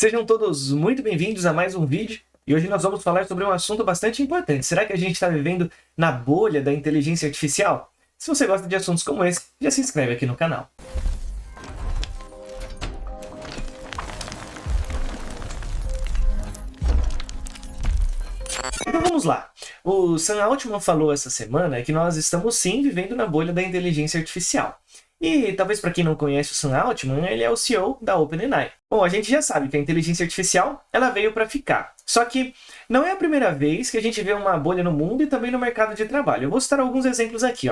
Sejam todos muito bem-vindos a mais um vídeo, e hoje nós vamos falar sobre um assunto bastante importante. Será que a gente está vivendo na bolha da inteligência artificial? Se você gosta de assuntos como esse, já se inscreve aqui no canal. Então vamos lá. O Sam Altman falou essa semana que nós estamos sim vivendo na bolha da inteligência artificial. E talvez para quem não conhece o Sam Altman, ele é o CEO da OpenAI. Bom, a gente já sabe que a inteligência artificial ela veio para ficar. Só que não é a primeira vez que a gente vê uma bolha no mundo e também no mercado de trabalho. Eu vou citar alguns exemplos aqui.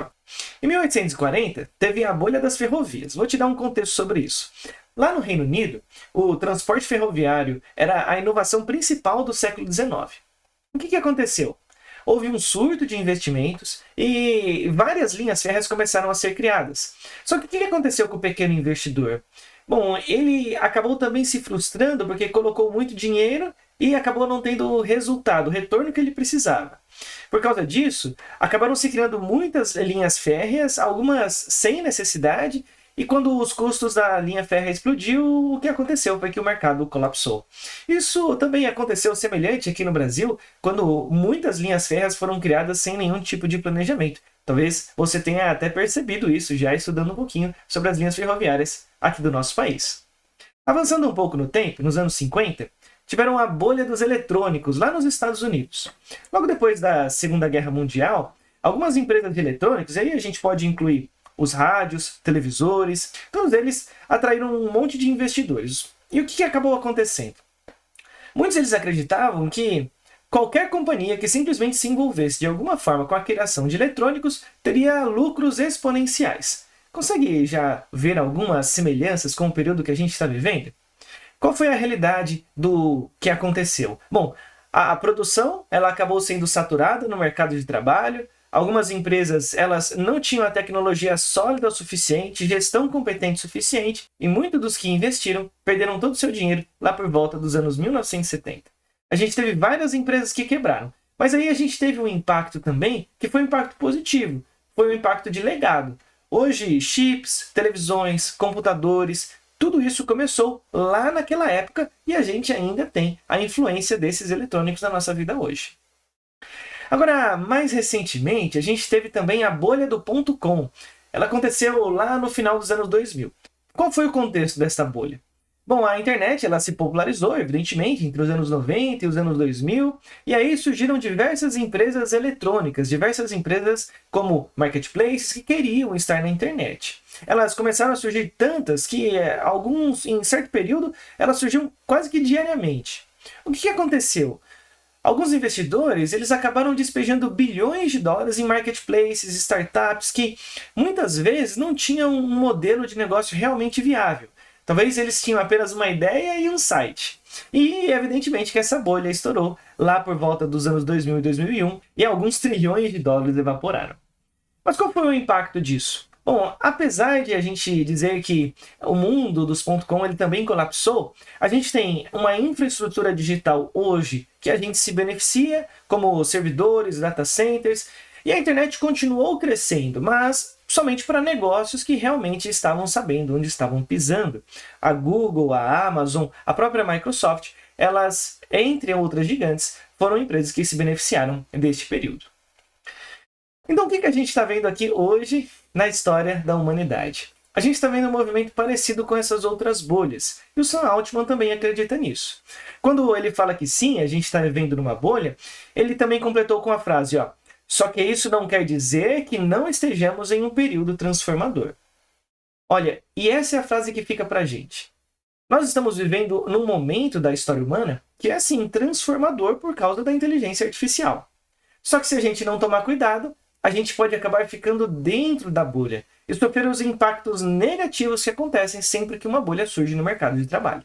Em 1840, teve a bolha das ferrovias. Vou te dar um contexto sobre isso. Lá no Reino Unido, o transporte ferroviário era a inovação principal do século XIX. O que aconteceu? Houve um surto de investimentos e várias linhas férreas começaram a ser criadas. Só que o que aconteceu com o pequeno investidor? Bom, ele acabou também se frustrando porque colocou muito dinheiro e acabou não tendo o resultado, o retorno que ele precisava. Por causa disso, acabaram se criando muitas linhas férreas, algumas sem necessidade, e quando os custos da linha férrea explodiu, o que aconteceu foi que o mercado colapsou. Isso também aconteceu semelhante aqui no Brasil, quando muitas linhas férreas foram criadas sem nenhum tipo de planejamento. Talvez você tenha até percebido isso já estudando um pouquinho sobre as linhas ferroviárias aqui do nosso país. Avançando um pouco no tempo, nos anos 50, tiveram a bolha dos eletrônicos lá nos Estados Unidos. Logo depois da Segunda Guerra Mundial, algumas empresas de eletrônicos, e aí a gente pode incluir os rádios, televisores, todos eles atraíram um monte de investidores. E o que acabou acontecendo? Muitos deles acreditavam que qualquer companhia que simplesmente se envolvesse de alguma forma com a criação de eletrônicos teria lucros exponenciais. Consegue já ver algumas semelhanças com o período que a gente está vivendo? Qual foi a realidade do que aconteceu? Bom, a produção ela acabou sendo saturada no mercado de trabalho. Algumas empresas elas não tinham a tecnologia sólida o suficiente, gestão competente o suficiente, e muitos dos que investiram perderam todo o seu dinheiro lá por volta dos anos 1970. A gente teve várias empresas que quebraram, mas aí a gente teve um impacto também que foi um impacto positivo, foi um impacto de legado. Hoje, chips, televisões, computadores, tudo isso começou lá naquela época e a gente ainda tem a influência desses eletrônicos na nossa vida hoje. Agora, mais recentemente, a gente teve também a bolha do .com. Ela aconteceu lá no final dos anos 2000. Qual foi o contexto dessa bolha? Bom, a internet ela se popularizou, evidentemente, entre os anos 90 e os anos 2000, e aí surgiram diversas empresas eletrônicas, diversas empresas como marketplaces que queriam estar na internet. Elas começaram a surgir tantas que alguns, em certo período, elas surgiam quase que diariamente. O que aconteceu? Alguns investidores eles acabaram despejando bilhões de dólares em marketplaces, startups que muitas vezes não tinham um modelo de negócio realmente viável. Talvez eles tinham apenas uma ideia e um site. E evidentemente que essa bolha estourou lá por volta dos anos 2000 e 2001 e alguns trilhões de dólares evaporaram. Mas qual foi o impacto disso? Bom, apesar de a gente dizer que o mundo dos .com ele também colapsou, a gente tem uma infraestrutura digital hoje que a gente se beneficia, como servidores, data centers, e a internet continuou crescendo, mas somente para negócios que realmente estavam sabendo onde estavam pisando. A Google, a Amazon, a própria Microsoft, elas, entre outras gigantes, foram empresas que se beneficiaram deste período. Então, o que a gente está vendo aqui hoje na história da humanidade? A gente está vendo um movimento parecido com essas outras bolhas. E o Sam Altman também acredita nisso. Quando ele fala que sim, a gente está vivendo numa bolha, ele também completou com a frase, só que isso não quer dizer que não estejamos em um período transformador. Olha, e essa é a frase que fica para a gente. Nós estamos vivendo num momento da história humana que é, sim, transformador por causa da inteligência artificial. Só que se a gente não tomar cuidado, a gente pode acabar ficando dentro da bolha e sofrer os impactos negativos que acontecem sempre que uma bolha surge no mercado de trabalho.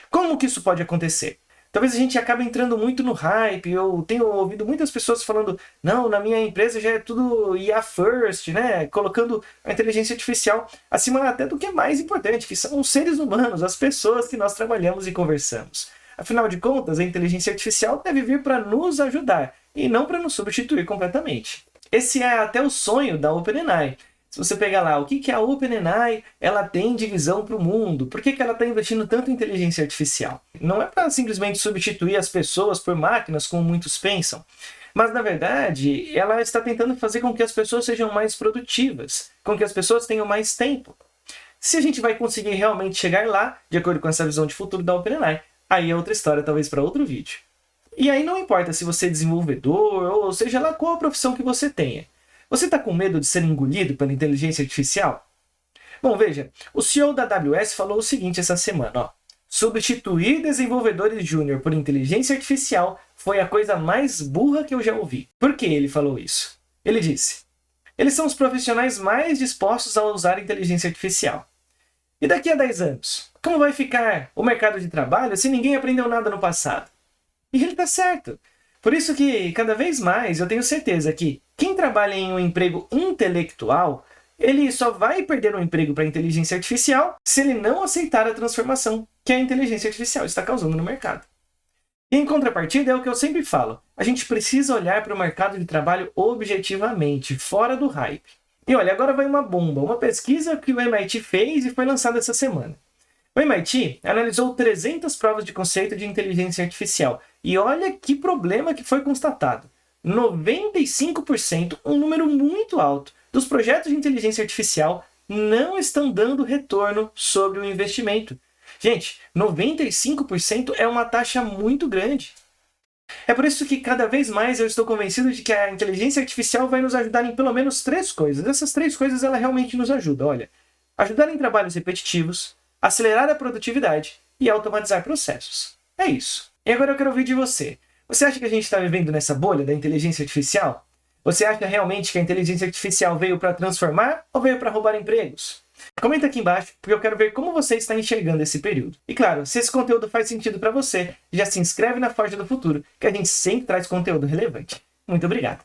Como que isso pode acontecer? Talvez a gente acabe entrando muito no hype. Eu tenho ouvido muitas pessoas falando, não, na minha empresa já é tudo IA first, né? Colocando a inteligência artificial acima até do que é mais importante, que são os seres humanos, as pessoas que nós trabalhamos e conversamos. Afinal de contas, a inteligência artificial deve vir para nos ajudar e não para nos substituir completamente. Esse é até o sonho da OpenAI. Se você pegar lá, o que a OpenAI ela tem de visão para o mundo? Por que ela está investindo tanto em inteligência artificial? Não é para simplesmente substituir as pessoas por máquinas, como muitos pensam. Mas, na verdade, ela está tentando fazer com que as pessoas sejam mais produtivas, com que as pessoas tenham mais tempo. Se a gente vai conseguir realmente chegar lá, de acordo com essa visão de futuro da OpenAI, aí é outra história, talvez para outro vídeo. E aí não importa se você é desenvolvedor, ou seja lá qual a profissão que você tenha. Você está com medo de ser engolido pela inteligência artificial? Bom, veja, o CEO da AWS falou o seguinte essa semana, ó. Substituir desenvolvedores júnior por inteligência artificial foi a coisa mais burra que eu já ouvi. Por que ele falou isso? Ele disse: eles são os profissionais mais dispostos a usar inteligência artificial. E daqui a 10 anos? Como vai ficar o mercado de trabalho se ninguém aprendeu nada no passado? E ele está certo. Por isso que, cada vez mais, eu tenho certeza que quem trabalha em um emprego intelectual, ele só vai perder um emprego para a inteligência artificial se ele não aceitar a transformação que a inteligência artificial está causando no mercado. E em contrapartida, é o que eu sempre falo, a gente precisa olhar para o mercado de trabalho objetivamente, fora do hype. E olha, agora vai uma bomba, uma pesquisa que o MIT fez e foi lançada essa semana. O MIT analisou 300 provas de conceito de inteligência artificial. E olha que problema que foi constatado. 95%, um número muito alto, dos projetos de inteligência artificial não estão dando retorno sobre o investimento. Gente, 95% é uma taxa muito grande. É por isso que cada vez mais eu estou convencido de que a inteligência artificial vai nos ajudar em pelo menos 3 coisas. Essas 3 coisas ela realmente nos ajuda. Olha, ajudar em trabalhos repetitivos, acelerar a produtividade e automatizar processos. É isso. E agora eu quero ouvir de você. Você acha que a gente está vivendo nessa bolha da inteligência artificial? Você acha realmente que a inteligência artificial veio para transformar ou veio para roubar empregos? Comenta aqui embaixo, porque eu quero ver como você está enxergando esse período. E claro, se esse conteúdo faz sentido para você, já se inscreve na Forja do Futuro, que a gente sempre traz conteúdo relevante. Muito obrigado!